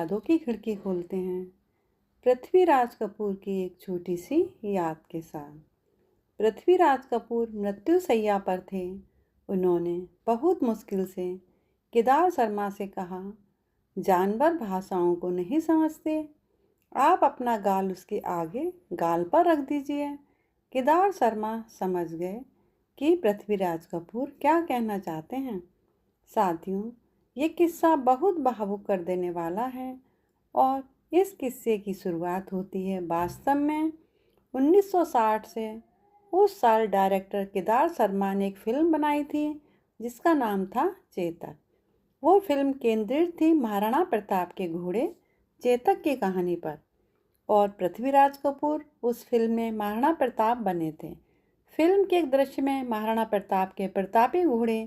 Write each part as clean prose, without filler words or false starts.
यादों की खिड़की खोलते हैं पृथ्वीराज कपूर की एक छोटी सी याद के साथ। पृथ्वीराज कपूर मृत्यु शैया पर थे। उन्होंने बहुत मुश्किल से केदार शर्मा से कहा, जानवर भाषाओं को नहीं समझते, आप अपना गाल उसके आगे गाल पर रख दीजिए। केदार शर्मा समझ गए कि पृथ्वीराज कपूर क्या कहना चाहते हैं। साथियों, ये किस्सा बहुत भावुक कर देने वाला है और इस किस्से की शुरुआत होती है वास्तव में 1960 से। उस साल डायरेक्टर केदार शर्मा ने एक फिल्म बनाई थी जिसका नाम था चेतक। वो फिल्म केंद्रित थी महाराणा प्रताप के घोड़े चेतक की कहानी पर और पृथ्वीराज कपूर उस फिल्म में महाराणा प्रताप बने थे। फिल्म के एक दृश्य में महाराणा प्रताप के प्रतापी घोड़े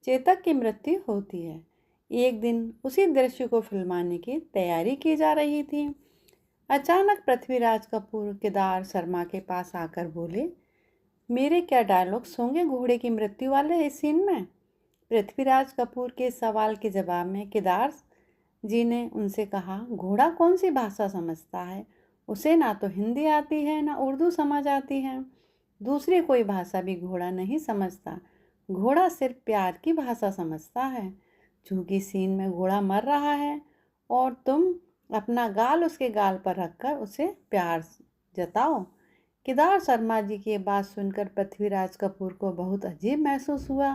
चेतक की मृत्यु होती है। एक दिन उसी दृश्य को फिल्माने की तैयारी की जा रही थी। अचानक पृथ्वीराज कपूर केदार शर्मा के पास आकर बोले, मेरे क्या डायलॉग्स होंगे घोड़े की मृत्यु वाले इस सीन में। पृथ्वीराज कपूर के सवाल के जवाब में केदार जी ने उनसे कहा, घोड़ा कौन सी भाषा समझता है, उसे ना तो हिंदी आती है ना उर्दू समझ आती है, दूसरी कोई भाषा भी घोड़ा नहीं समझता, घोड़ा सिर्फ प्यार की भाषा समझता है। चूंकि सीन में घोड़ा मर रहा है और तुम अपना गाल उसके गाल पर रखकर उसे प्यार जताओ। केदार शर्मा जी की बात सुनकर पृथ्वीराज कपूर को बहुत अजीब महसूस हुआ।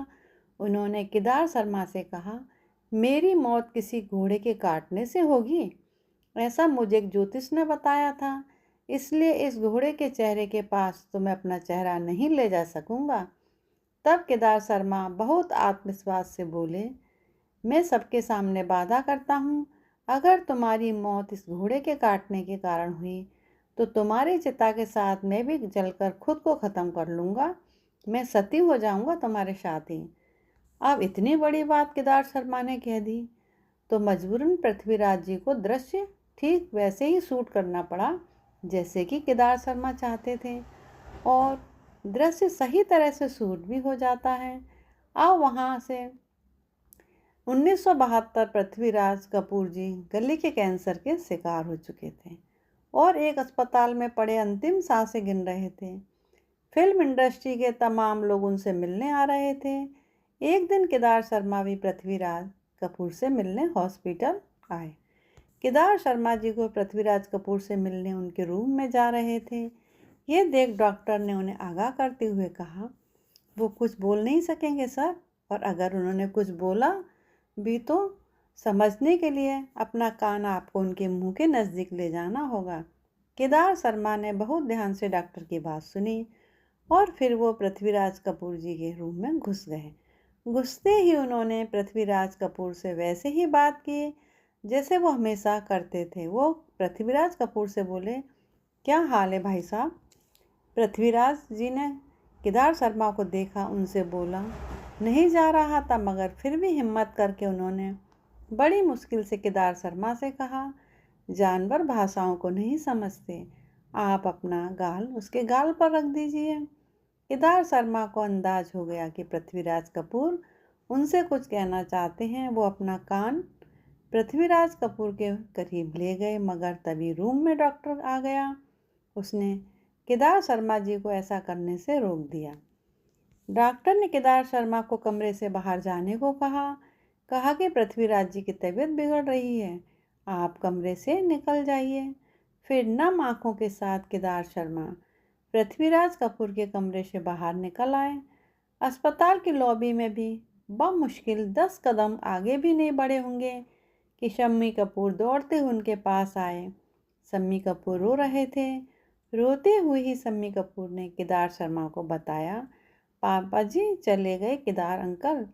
उन्होंने केदार शर्मा से कहा, मेरी मौत किसी घोड़े के काटने से होगी, ऐसा मुझे एक ज्योतिष ने बताया था, इसलिए इस घोड़े के चेहरे के पास तो मैं अपना चेहरा नहीं ले जा सकूंगा। तब केदार शर्मा बहुत आत्मविश्वास से बोले, मैं सबके सामने वादा करता हूँ, अगर तुम्हारी मौत इस घोड़े के काटने के कारण हुई तो तुम्हारी चिता के साथ मैं भी जलकर खुद को ख़त्म कर लूँगा, मैं सती हो जाऊँगा तुम्हारे साथ ही। अब इतनी बड़ी बात केदार शर्मा ने कह दी तो मजबूरन पृथ्वीराज जी को दृश्य ठीक वैसे ही शूट करना पड़ा जैसे कि केदार शर्मा चाहते थे और दृश्य सही तरह से शूट भी हो जाता है। अब वहाँ से 1972 पृथ्वीराज कपूर जी गले के कैंसर के शिकार हो चुके थे और एक अस्पताल में पड़े अंतिम सांसें गिन रहे थे। फिल्म इंडस्ट्री के तमाम लोग उनसे मिलने आ रहे थे। एक दिन केदार शर्मा भी पृथ्वीराज कपूर से मिलने हॉस्पिटल आए। केदार शर्मा जी को पृथ्वीराज कपूर से मिलने उनके रूम में जा रहे थे। ये देख डॉक्टर ने उन्हें आगाह करते हुए कहा, वो कुछ बोल नहीं सकेंगे सर, और अगर उन्होंने कुछ बोला भी तो समझने के लिए अपना कान आपको उनके मुंह के नज़दीक ले जाना होगा। केदार शर्मा ने बहुत ध्यान से डॉक्टर की बात सुनी और फिर वो पृथ्वीराज कपूर जी के रूम में घुस गए। घुसते ही उन्होंने पृथ्वीराज कपूर से वैसे ही बात की जैसे वो हमेशा करते थे। वो पृथ्वीराज कपूर से बोले, क्या हाल है भाई साहब। पृथ्वीराज जी ने केदार शर्मा को देखा, उनसे बोला नहीं जा रहा था, मगर फिर भी हिम्मत करके उन्होंने बड़ी मुश्किल से केदार शर्मा से कहा, जानवर भाषाओं को नहीं समझते, आप अपना गाल उसके गाल पर रख दीजिए। केदार शर्मा को अंदाज हो गया कि पृथ्वीराज कपूर उनसे कुछ कहना चाहते हैं। वो अपना कान पृथ्वीराज कपूर के करीब ले गए, मगर तभी रूम में डॉक्टर आ गया। उसने केदार शर्मा जी को ऐसा करने से रोक दिया। डॉक्टर ने केदार शर्मा को कमरे से बाहर जाने को कहा कि पृथ्वीराज जी की तबीयत बिगड़ रही है, आप कमरे से निकल जाइए। फिर नम आंखों के साथ केदार शर्मा पृथ्वीराज कपूर के कमरे से बाहर निकल आए। अस्पताल की लॉबी में भी बमुश्किल 10 कदम आगे भी नहीं बढ़े होंगे कि शम्मी कपूर दौड़ते हुए उनके पास आए। शम्मी कपूर रो रहे थे। रोते हुए ही शम्मी कपूर ने केदार शर्मा को बताया, पापा जी चले गए केदार अंकल,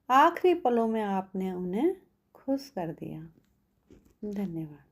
आखिरी पलों में आपने उन्हें खुश कर दिया। धन्यवाद।